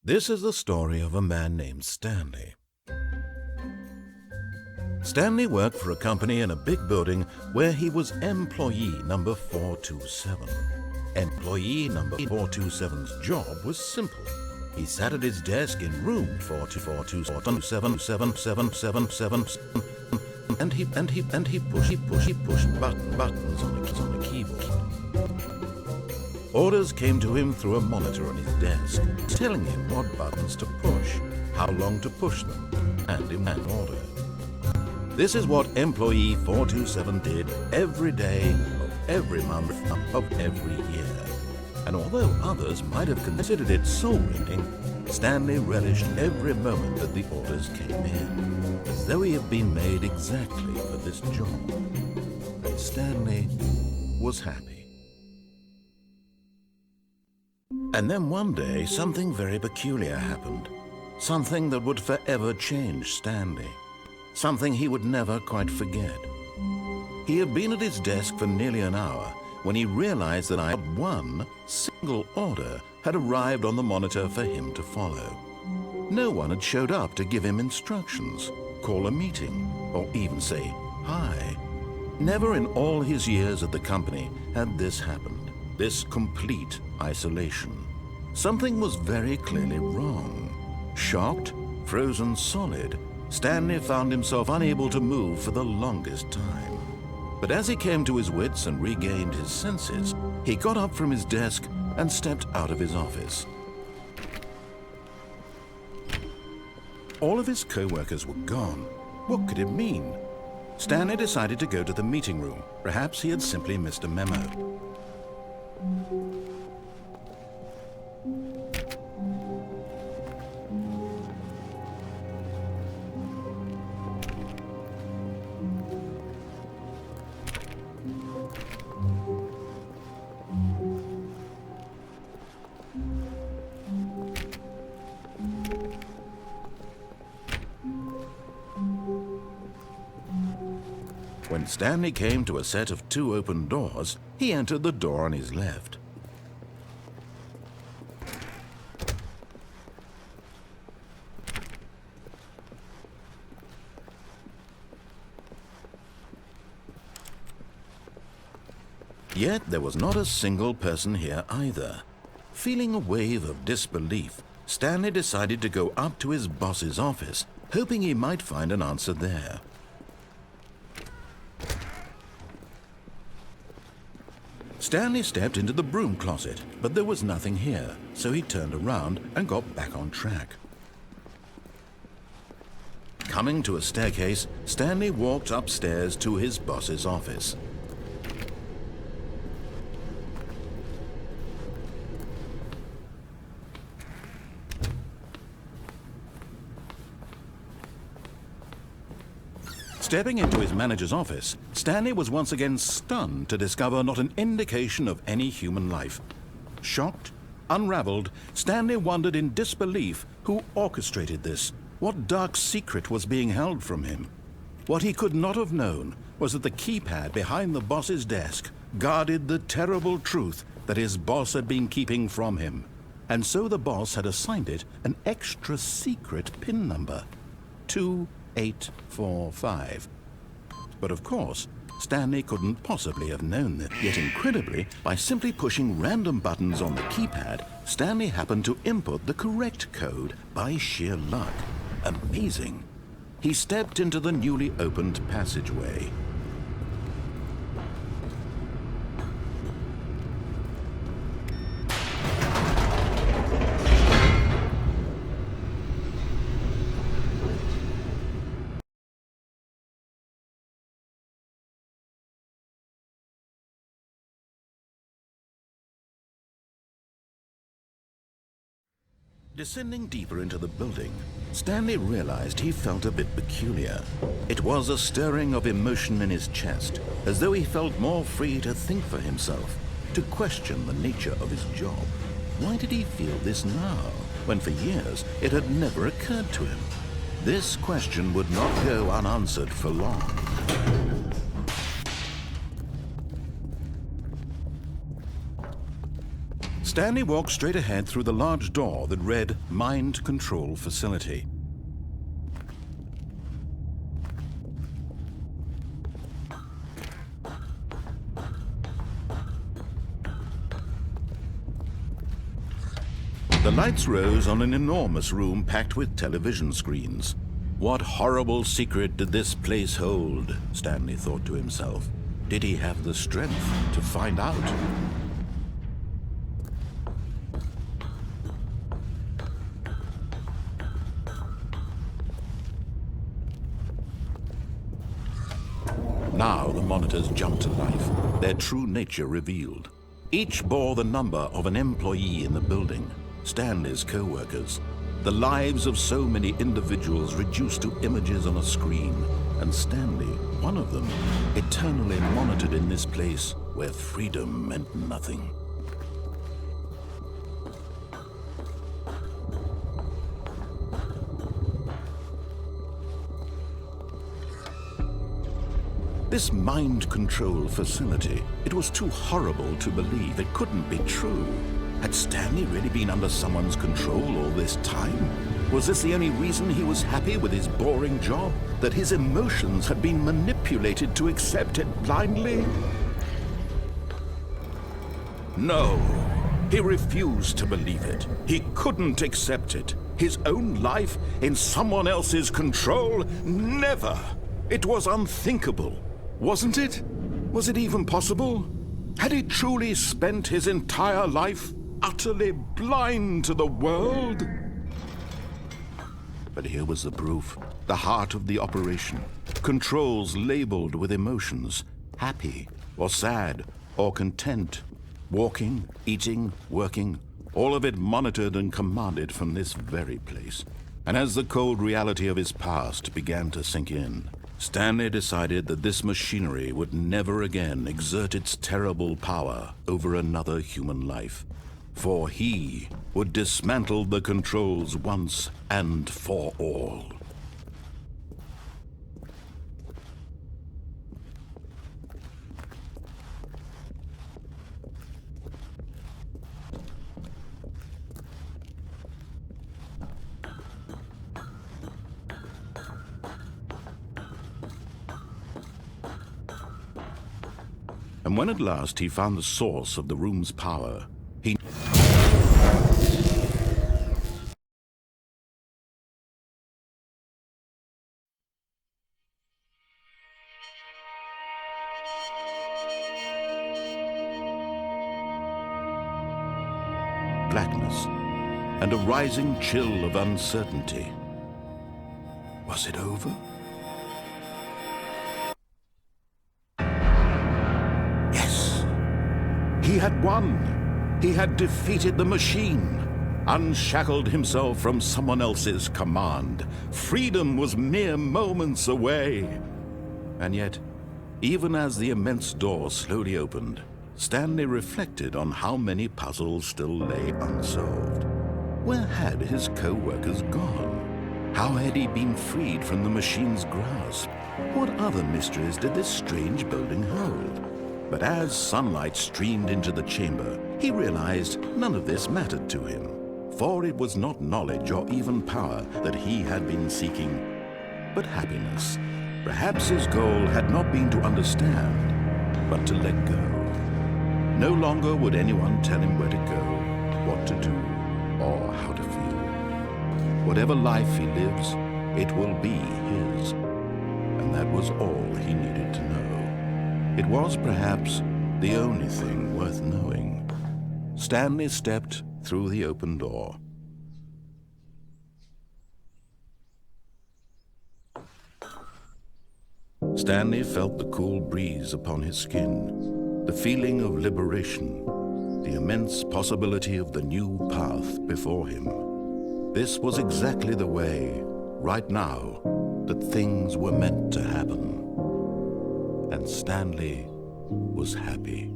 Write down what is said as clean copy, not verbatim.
This is the story of a man named Stanley. Stanley worked for a company in a big building where he was employee number 427. Employee number 427's job was simple. He sat at his desk in room 424277777 and he pushed buttons on the keyboard. Orders came to him through a monitor on his desk, telling him what buttons to push, how long to push them, and in what order. This is what employee 427 did every day of every month of every year. And although others might have considered it soul-rending, Stanley relished every moment that the orders came in, as though he had been made exactly for this job. And Stanley was happy. And then one day, something very peculiar happened. Something that would forever change Stanley. Something he would never quite forget. He had been at his desk for nearly an hour when he realized that one single order had arrived on the monitor for him to follow. No one had showed up to give him instructions, call a meeting, or even say hi. Never in all his years at the company had this happened. This complete isolation. Something was very clearly wrong. Shocked, frozen solid, Stanley found himself unable to move for the longest time. But as he came to his wits and regained his senses, he got up from his desk and stepped out of his office. All of his co-workers were gone. What could it mean? Stanley decided to go to the meeting room. Perhaps he had simply missed a memo. When Stanley came to a set of 2 open doors, he entered the door on his left. Yet there was not a single person here either. Feeling a wave of disbelief, Stanley decided to go up to his boss's office, hoping he might find an answer there. Stanley stepped into the broom closet, but there was nothing here, so he turned around and got back on track. Coming to a staircase, Stanley walked upstairs to his boss's office. Stepping into his manager's office, Stanley was once again stunned to discover not an indication of any human life. Shocked, unraveled, Stanley wondered in disbelief who orchestrated this, what dark secret was being held from him. What he could not have known was that the keypad behind the boss's desk guarded the terrible truth that his boss had been keeping from him. And so the boss had assigned it an extra secret PIN number, 2845. But of course, Stanley couldn't possibly have known that. Yet incredibly, by simply pushing random buttons on the keypad, Stanley happened to input the correct code by sheer luck. Amazing. He stepped into the newly opened passageway. Descending deeper into the building, Stanley realized he felt a bit peculiar. It was a stirring of emotion in his chest, as though he felt more free to think for himself, to question the nature of his job. Why did he feel this now, when for years it had never occurred to him? This question would not go unanswered for long. Stanley walked straight ahead through the large door that read Mind Control Facility. The lights rose on an enormous room packed with television screens. What horrible secret did this place hold? Stanley thought to himself. Did he have the strength to find out? Now the monitors jumped to life, their true nature revealed. Each bore the number of an employee in the building, Stanley's co-workers. The lives of so many individuals reduced to images on a screen, and Stanley, one of them, eternally monitored in this place where freedom meant nothing. This mind control facility, it was too horrible to believe. It couldn't be true. Had Stanley really been under someone's control all this time? Was this the only reason he was happy with his boring job? That his emotions had been manipulated to accept it blindly? No, he refused to believe it. He couldn't accept it. His own life in someone else's control? Never! It was unthinkable. Wasn't it? Was it even possible? Had he truly spent his entire life utterly blind to the world? But here was the proof, the heart of the operation. Controls labeled with emotions, happy or sad or content. Walking, eating, working, all of it monitored and commanded from this very place. And as the cold reality of his past began to sink in, Stanley decided that this machinery would never again exert its terrible power over another human life, for he would dismantle the controls once and for all. And when at last he found the source of the room's power, he... blackness and a rising chill of uncertainty. Was it over? He had won. He had defeated the machine, unshackled himself from someone else's command. Freedom was mere moments away. And yet, even as the immense door slowly opened, Stanley reflected on how many puzzles still lay unsolved. Where had his co-workers gone? How had he been freed from the machine's grasp? What other mysteries did this strange building hold? But as sunlight streamed into the chamber, he realized none of this mattered to him, for it was not knowledge or even power that he had been seeking, but happiness. Perhaps his goal had not been to understand, but to let go. No longer would anyone tell him where to go, what to do, or how to feel. Whatever life he lives, it will be his. And that was all he needed to know. It was perhaps the only thing worth knowing. Stanley stepped through the open door. Stanley felt the cool breeze upon his skin, the feeling of liberation, the immense possibility of the new path before him. This was exactly the way, right now, that things were meant to happen. And Stanley was happy.